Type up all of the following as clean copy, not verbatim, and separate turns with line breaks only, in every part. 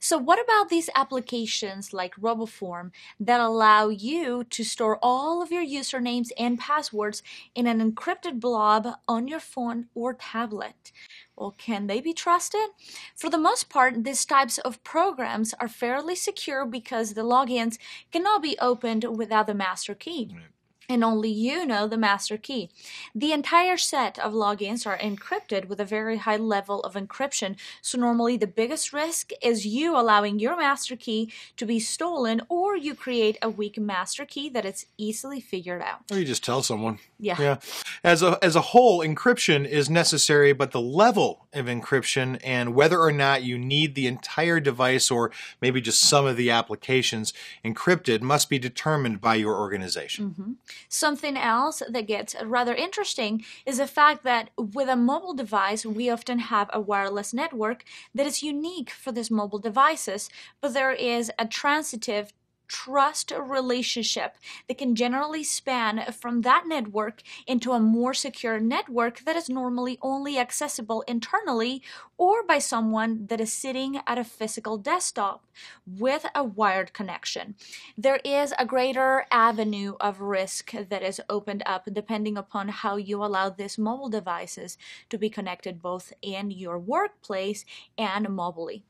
So what about these applications like RoboForm that allow you to store all of your usernames and passwords in an encrypted blob on your phone or tablet? Well, can they be trusted? For the most part, these types of programs are fairly secure because the logins cannot be opened without the master key.
Right.
And only you know the master key. The entire set of logins are encrypted with a very high level of encryption, so normally the biggest risk is you allowing your master key to be stolen, or you create a weak master key that is easily figured out.
Or you just tell someone.
Yeah.
Yeah. As a whole, encryption is necessary, but the level of encryption and whether or not you need the entire device or maybe just some of the applications encrypted must be determined by your organization.
Something else that gets rather interesting is the fact that with a mobile device, we often have a wireless network that is unique for these mobile devices, but there is a transitive trust relationship that can generally span from that network into a more secure network that is normally only accessible internally or by someone that is sitting at a physical desktop with a wired connection. There is a greater avenue of risk that is opened up depending upon how you allow these mobile devices to be connected both in your workplace and mobilely.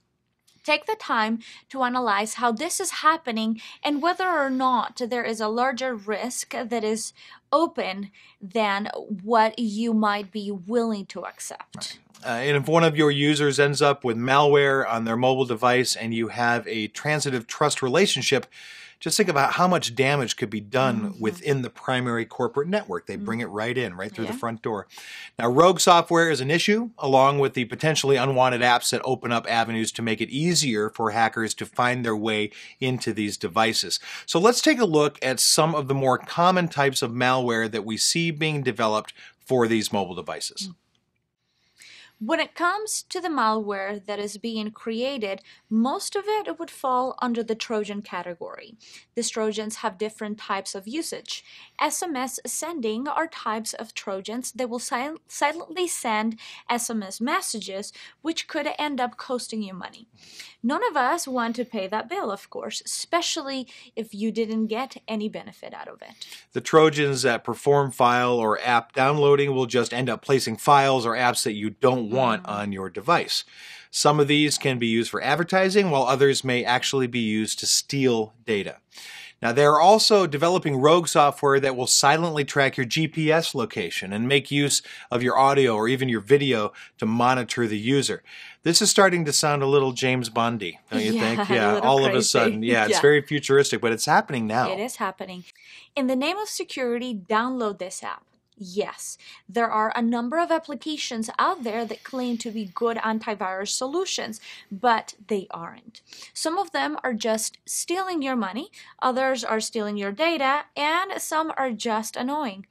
Take the time to analyze how this is happening and whether or not there is a larger risk that is open than what you might be willing to accept.
And if one of your users ends up with malware on their mobile device and you have a transitive trust relationship, just think about how much damage could be done within the primary corporate network. They bring it right in, right through the front door. Now, rogue software is an issue, along with the potentially unwanted apps that open up avenues to make it easier for hackers to find their way into these devices. So let's take a look at some of the more common types of malware that we see being developed for these mobile devices.
When it comes to the malware that is being created, most of it would fall under the Trojan category. These Trojans have different types of usage. SMS sending are types of Trojans that will silently send SMS messages, which could end up costing you money. None of us want to pay that bill, of course, especially if you didn't get any benefit out of it.
The Trojans that perform file or app downloading will just end up placing files or apps that you don't want on your device. Some of these can be used for advertising, while others may actually be used to steal data. Now, they're also developing rogue software that will silently track your GPS location and make use of your audio or even your video to monitor the user. This is starting to sound a little James Bondy, don't you think? Yeah, all
crazy.
of a sudden. Yeah, it's very futuristic, but it's happening now.
It is happening. In the name of security, download this app. Yes, there are a number of applications out there that claim to be good antivirus solutions, but they aren't. Some of them are just stealing your money, others are stealing your data, and some are just annoying.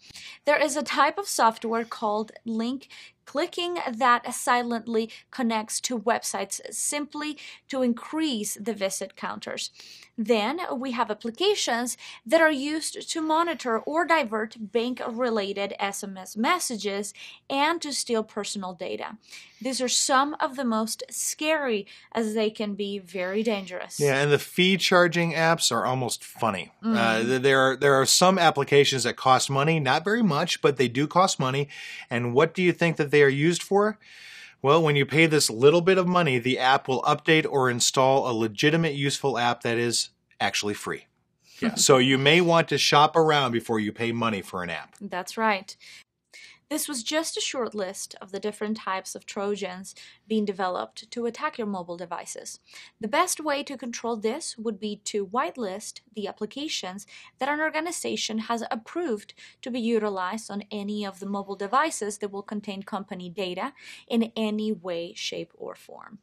There is a type of software called link clicking that silently connects to websites simply to increase the visit counters. Then we have applications that are used to monitor or divert bank-related SMS messages and to steal personal data. These are some of the most scary as they can be very dangerous.
Yeah, and the fee charging apps are almost funny. There are some applications that cost money, not very much, but they do cost money. And what do you think that they are used for? Well, when you pay this little bit of money, the app will update or install a legitimate, useful app that is actually free. Yeah, so you may want to shop around before you pay money for an app.
That's right. This was just a short list of the different types of Trojans being developed to attack your mobile devices. The best way to control this would be to whitelist the applications that an organization has approved to be utilized on any of the mobile devices that will contain company data in any way, shape, or form.